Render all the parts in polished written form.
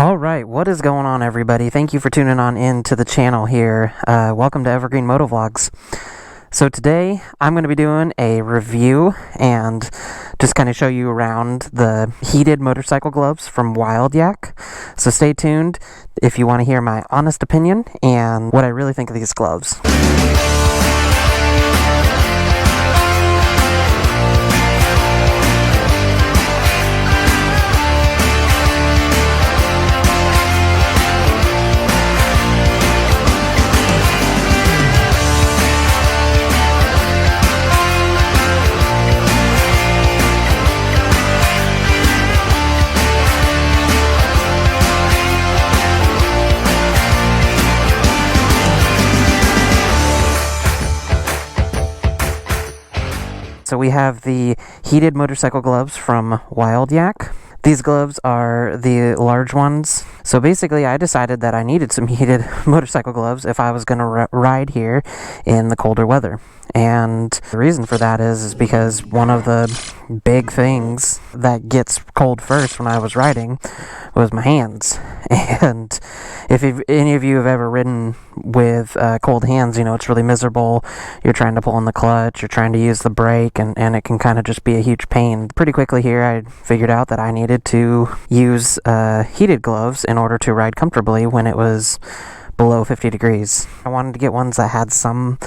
Alright, what is going on, everybody? Thank you for tuning on in to the channel here. Welcome to Evergreen Motovlogs. So today, I'm going to be doing a review and just kind of show you around the heated motorcycle gloves from Wildyak. So stay tuned if you want to hear my honest opinion and what I really think of these gloves. So we have the heated motorcycle gloves from Wildyak. These gloves are the large ones. So basically I decided that I needed some heated motorcycle gloves if I was going to ride here in the colder weather. And the reason for that is because one of the big things that gets cold first when I was riding was my hands. And if any of you have ever ridden with cold hands, you know, it's really miserable. You're trying to pull in the clutch, you're trying to use the brake, and it can kind of just be a huge pain. Pretty quickly here, I figured out that I needed to use heated gloves in order to ride comfortably when it was below 50 degrees. I wanted to get ones that had some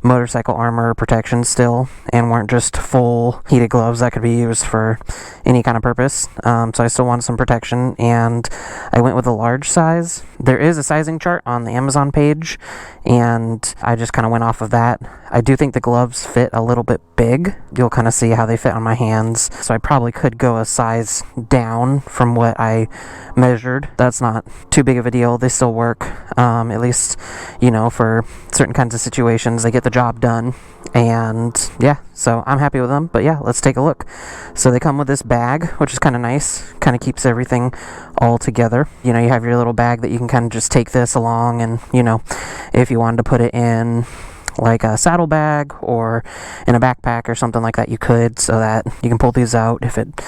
motorcycle armor protection still and weren't just full heated gloves that could be used for any kind of purpose. So I still wanted some protection, and I went with a large size. There is a sizing chart on the Amazon page, and I just kind of went off of that. I do think the gloves fit a little bit big. You'll kind of see how they fit on my hands, so I probably could go a size down from what I measured. That's not too big of a deal. They still work, at least, you know, for certain kinds of situations. They get the job done, and yeah, so I'm happy with them. But yeah, let's take a look. So they come with this bag, which is kind of nice, kind of keeps everything all together. You know, you have your little bag that you can kind of just take this along, and you know, if you wanted to put it in like a saddle bag or in a backpack or something like that, you could, so that you can pull these out if it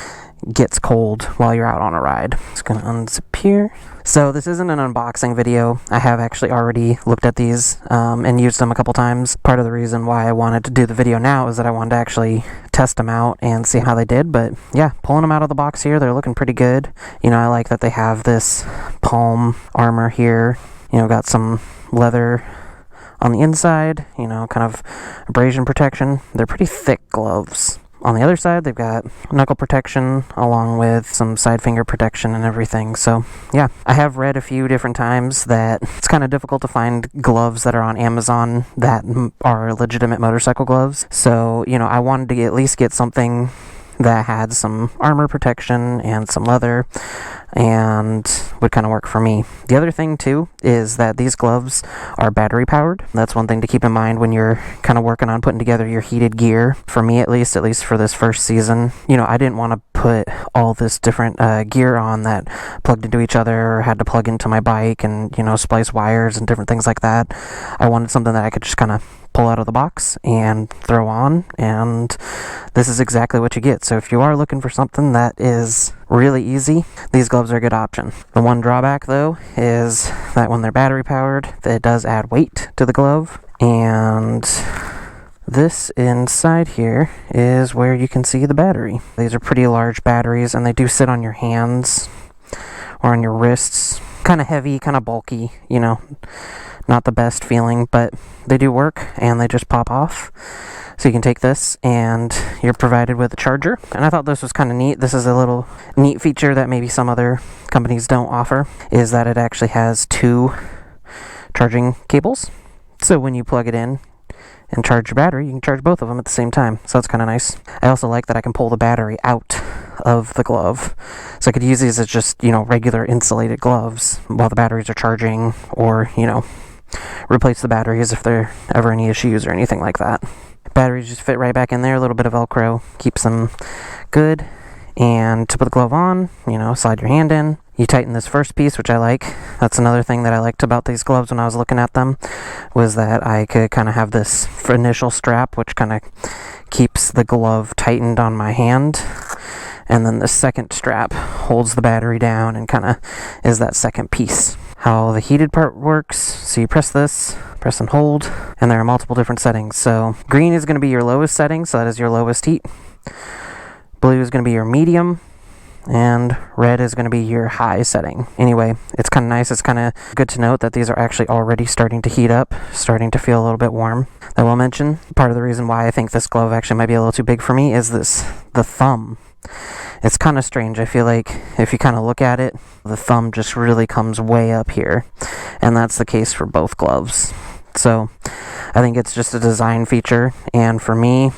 gets cold while you're out on a ride. Just gonna unzip here. So this isn't an unboxing video. I have actually already looked at these and used them a couple times. Part of the reason why I wanted to do the video now is that I wanted to actually test them out and see how they did. But yeah, pulling them out of the box here, they're looking pretty good. You know, I like that they have this palm armor here. You know, got some leather on the inside, you know, kind of abrasion protection. They're pretty thick gloves. On the other side, they've got knuckle protection along with some side finger protection and everything. So yeah, I have read a few different times that it's kind of difficult to find gloves that are on Amazon that are legitimate motorcycle gloves. So, you know, I wanted to at least get something that had some armor protection and some leather and would kind of work for me. The other thing too is that these gloves are battery powered. That's one thing to keep in mind when you're kind of working on putting together your heated gear. For me, at least for this first season, you know, I didn't want to put all this different gear on that plugged into each other or had to plug into my bike and, you know, splice wires and different things like that. I wanted something that I could just kind of pull out of the box and throw on, and this is exactly what you get. So if you are looking for something that is really easy, these gloves are a good option. The one drawback though is that when they're battery powered, it does add weight to the glove, and this inside here is where you can see the battery. These are pretty large batteries, and they do sit on your hands or on your wrists. Kind of heavy, kind of bulky, you know, not the best feeling, but they do work and they just pop off. So you can take this and you're provided with a charger. And I thought this was kind of neat. This is a little neat feature that maybe some other companies don't offer, is that it actually has two charging cables. So when you plug it in and charge your battery, you can charge both of them at the same time. So that's kind of nice. I also like that I can pull the battery out of the glove. So I could use these as just, you know, regular insulated gloves while the batteries are charging, or, you know, replace the batteries if there are ever any issues or anything like that. Batteries just fit right back in there. A little bit of Velcro keeps them good. And to put the glove on, you know, slide your hand in. You tighten this first piece, which I like. That's another thing that I liked about these gloves when I was looking at them, was that I could kind of have this initial strap, which kind of keeps the glove tightened on my hand. and then the second strap holds the battery down and kind of is that second piece. How the heated part works, so you press this, press and hold, and there are multiple different settings. So green is going to be your lowest setting, so that is your lowest heat. Blue is going to be your medium, and red is going to be your high setting. Anyway, it's kind of nice. It's kind of good to note that these are actually already starting to heat up, starting to feel a little bit warm. I will mention, part of the reason why I think this glove actually might be a little too big for me is the thumb. It's kind of strange. I feel like if you kind of look at it, the thumb just really comes way up here, and that's the case for both gloves. So I think it's just a design feature, and for me,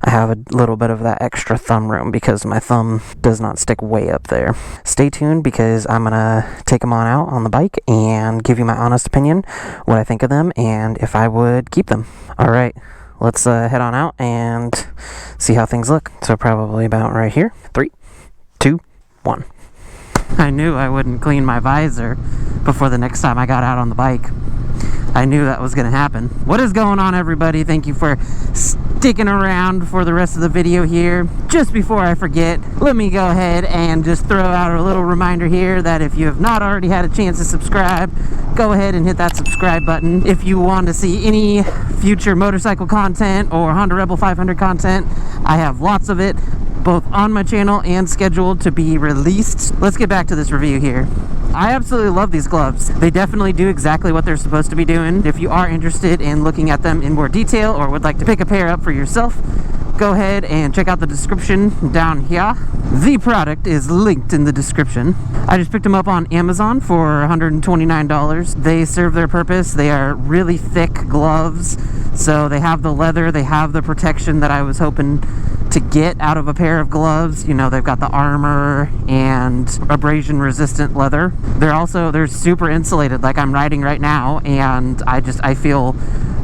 I have a little bit of that extra thumb room because my thumb does not stick way up there. Stay tuned because I'm going to take them on out on the bike and give you my honest opinion, what I think of them, and if I would keep them. All right, let's head on out and see how things look. So probably about right here. 3, 2, 1. I knew I wouldn't clean my visor before the next time I got out on the bike. I knew that was going to happen. What is going on, everybody? Thank you for sticking around for the rest of the video here. Just before I forget, let me go ahead and just throw out a little reminder here that if you have not already had a chance to subscribe, go ahead and hit that subscribe button. If you want to see any future motorcycle content or Honda Rebel 500 content, I have lots of it, both on my channel and scheduled to be released. Let's get back to this review here. I absolutely love these gloves. They definitely do exactly what they're supposed to be doing. If you are interested in looking at them in more detail or would like to pick a pair up for yourself, go ahead and check out the description down here. The product is linked in the description. I just picked them up on Amazon for $129. They serve their purpose. They are really thick gloves, so they have the leather, they have the protection that I was hoping to get out of a pair of gloves. You know, they've got the armor and abrasion resistant leather. They're super insulated, like I'm riding right now, and I feel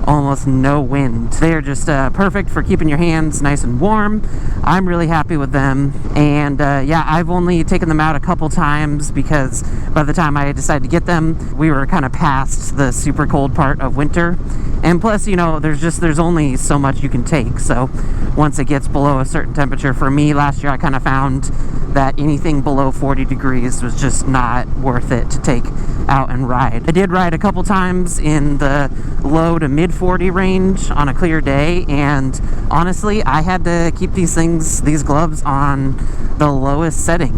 almost no wind. They are just perfect for keeping your hands nice and warm. I'm really happy with them, and yeah, I've only taken them out a couple times because by the time I decided to get them, we were kind of past the super cold part of winter, and plus, you know, there's only so much you can take. So once it gets below a certain temperature, for me last year I kind of found that anything below 40 degrees was just not worth it to take out and ride. I did ride a couple times in the low to mid 40 range on a clear day, and honestly I had to keep these gloves on the lowest setting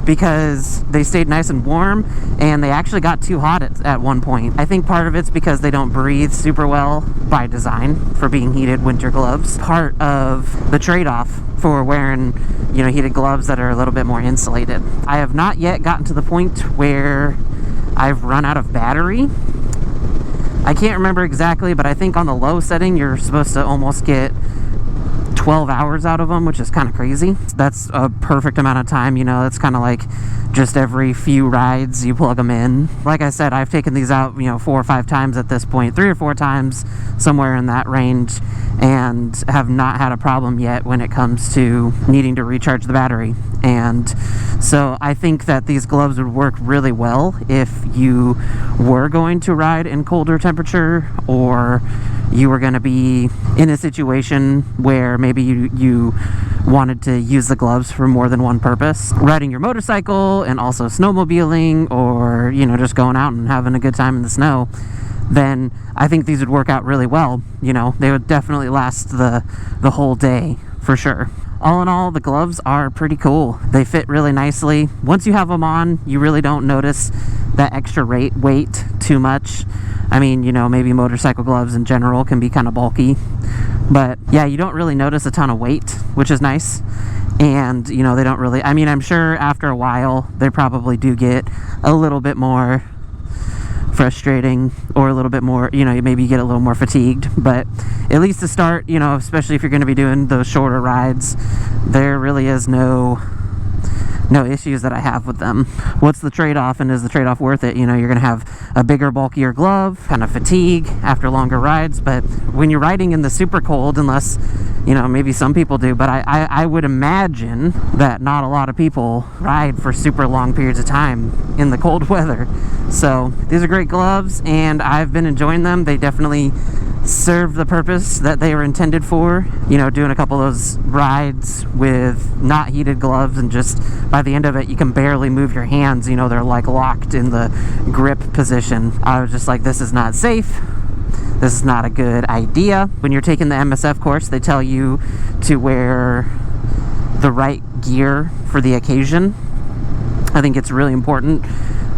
because they stayed nice and warm, and they actually got too hot at one point. I think part of it's because they don't breathe super well by design for being heated winter gloves. Part of the trade-off for wearing, you know, heated gloves that are a little bit more insulated. I have not yet gotten to the point where I've run out of battery. I can't remember exactly, but I think on the low setting you're supposed to almost get 12 hours out of them, which is kind of crazy. That's a perfect amount of time, you know. It's kind of like just every few rides you plug them in. Like I said, I've taken these out, you know, 4 or 5 times at this point, 3 or 4 times, somewhere in that range, and have not had a problem yet when it comes to needing to recharge the battery. And so I think that these gloves would work really well if you were going to ride in colder temperature, or you were going to be in a situation where maybe you wanted to use the gloves for more than one purpose, riding your motorcycle and also snowmobiling, or, you know, just going out and having a good time in the snow. Then I think these would work out really well. You know, they would definitely last the whole day for sure. All in all, the gloves are pretty cool. They fit really nicely. Once you have them on, you really don't notice that extra weight too much. I mean, you know, maybe motorcycle gloves in general can be kind of bulky, but yeah, you don't really notice a ton of weight, which is nice. And, you know, they don't really, I mean, I'm sure after a while they probably do get a little bit more frustrating, or a little bit more, you know, maybe you get a little more fatigued, but at least to start, you know, especially if you're going to be doing those shorter rides, there really is no issues that I have with them. What's the trade-off, and is the trade-off worth it? You know, you're going to have a bigger, bulkier glove, kind of fatigue after longer rides, but when you're riding in the super cold, unless, you know, maybe some people do, but I would imagine that not a lot of people ride for super long periods of time in the cold weather. So these are great gloves, and I've been enjoying them. They definitely serve the purpose that they were intended for. You know, doing a couple of those rides with not heated gloves, and just by the end of it you can barely move your hands. You know, they're like locked in the grip position. I was just like, this is not safe. This is not a good idea. When you're taking the MSF course, they tell you to wear the right gear for the occasion. I think it's really important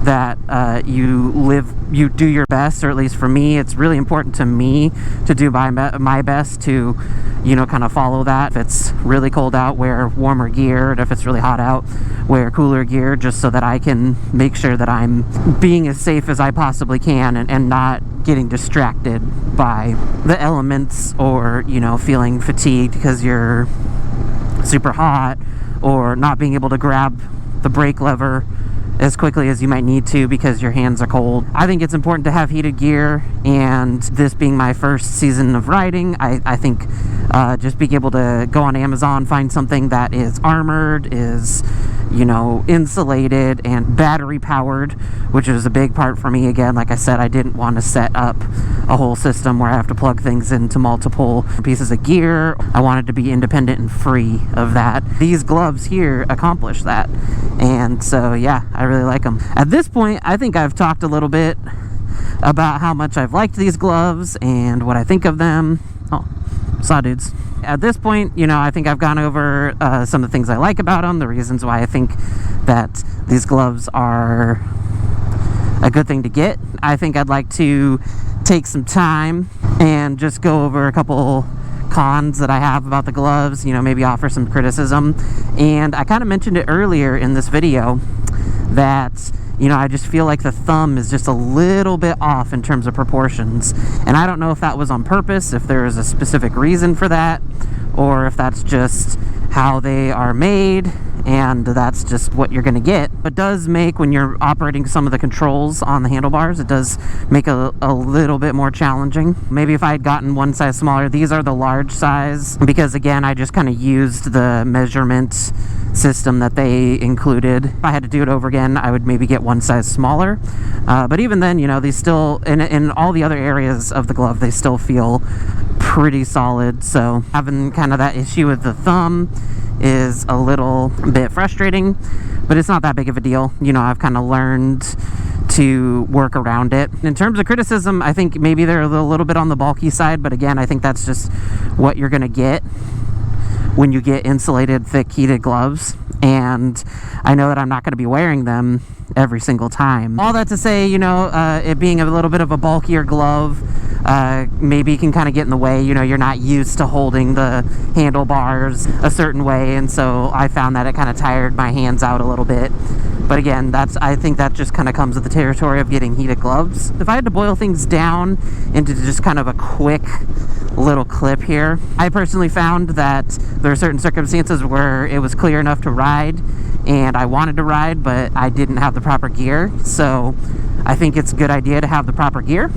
that you do your best, or at least for me, it's really important to me to do my best to, you know, kind of follow that. If it's really cold out, wear warmer gear, and if it's really hot out, wear cooler gear, just so that I can make sure that I'm being as safe as I possibly can, and not getting distracted by the elements, or, you know, feeling fatigued because you're super hot, or not being able to grab the brake lever as quickly as you might need to because your hands are cold. I think it's important to have heated gear, and this being my first season of riding, I think just being able to go on Amazon, find something that is armored, is, you know, insulated and battery powered, which is a big part for me. Again, like I said, I didn't want to set up a whole system where I have to plug things into multiple pieces of gear. I wanted to be independent and free of that. These gloves here accomplish that, and so yeah, I really like them. At this point, I think I've talked a little bit about how much I've liked these gloves and what I think of them. Oh, saw dudes. At this point, you know, I think I've gone over some of the things I like about them, the reasons why I think that these gloves are a good thing to get. I think I'd like to take some time and just go over a couple cons that I have about the gloves, you know, maybe offer some criticism. And I kind of mentioned it earlier in this video that, you know, I just feel like the thumb is just a little bit off in terms of proportions. And I don't know if that was on purpose, if there is a specific reason for that, or if that's just how they are made and that's just what you're going to get. It does make, when you're operating some of the controls on the handlebars, it does make a little bit more challenging. Maybe if I had gotten one size smaller. These are the large size because, again, I just kind of used the measurement system that they included. If I had to do it over again, I would maybe get one size smaller. But even then, you know, these still, in all the other areas of the glove, they still feel pretty solid. So having kind of that issue with the thumb is a little bit frustrating, but it's not that big of a deal. You know, I've kind of learned to work around it. In terms of criticism, I think maybe they're a little bit on the bulky side, but again, I think that's just what you're gonna get when you get insulated, thick, heated gloves. And I know that I'm not going to be wearing them every single time. All that to say, you know, it being a little bit of a bulkier glove, maybe can kind of get in the way. You know, you're not used to holding the handlebars a certain way, and so I found that it kind of tired my hands out a little bit. But again, I think that just kind of comes with the territory of getting heated gloves. If I had to boil things down into just kind of a quick little clip here, I personally found that there are certain circumstances where it was clear enough to ride and I wanted to ride, but I didn't have the proper gear. So I think it's a good idea to have the proper gear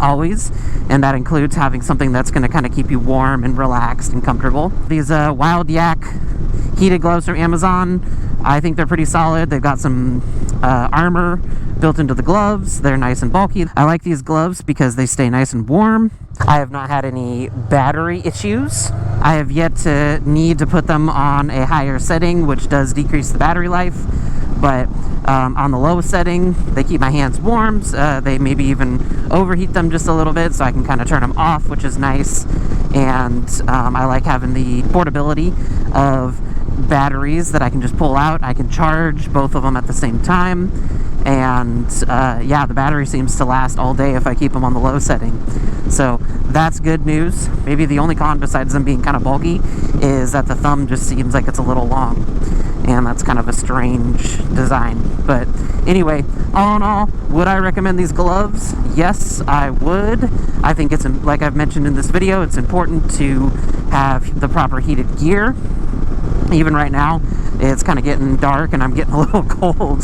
always, and that includes having something that's going to kind of keep you warm and relaxed and comfortable. These Wildyak heated gloves from Amazon, I think they're pretty solid. They've got some armor built into the gloves. They're nice and bulky. I like these gloves because they stay nice and warm. I have not had any battery issues. I have yet to need to put them on a higher setting, which does decrease the battery life, but on the lowest setting, they keep my hands warm. They maybe even overheat them just a little bit, so I can kind of turn them off, which is nice. And I like having the portability of batteries that I can just pull out. I can charge both of them at the same time, and yeah, the battery seems to last all day if I keep them on the low setting, so that's good news. Maybe the only con, besides them being kind of bulky, is that the thumb just seems like it's a little long, and that's kind of a strange design. But anyway, all in all, would I recommend these gloves? Yes, I would. I think it's, like I've mentioned in this video, it's important to have the proper heated gear. Even right now, it's kind of getting dark and I'm getting a little cold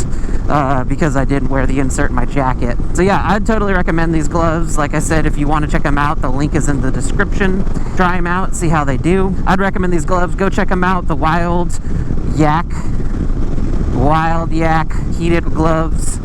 because I didn't wear the insert in my jacket. So yeah, I'd totally recommend these gloves. Like I said, if you want to check them out, the link is in the description. Try them out, see how they do. I'd recommend these gloves. Go check them out. The Wildyak heated gloves.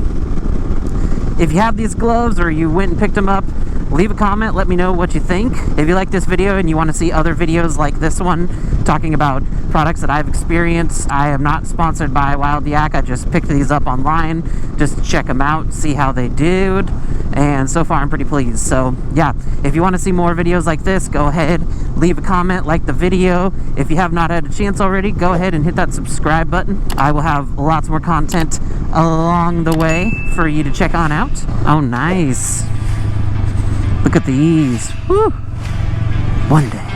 If you have these gloves or you went and picked them up leave a comment, let me know what you think. If you like this video and you want to see other videos like this one talking about products that I've experienced, I am not sponsored by Wildyak. I just picked these up online just to check them out, see how they did, and so far I'm pretty pleased. So yeah, if you want to see more videos like this, go ahead, leave a comment, like the video. If you have not had a chance already, go ahead and hit that subscribe button. I will have lots more content along the way for you to check on out. Oh, nice. Look at these. Woo. One day.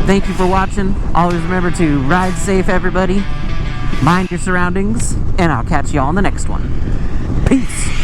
Thank you for watching. Always remember to ride safe, everybody. Mind your surroundings, and I'll catch you all in the next one. Peace.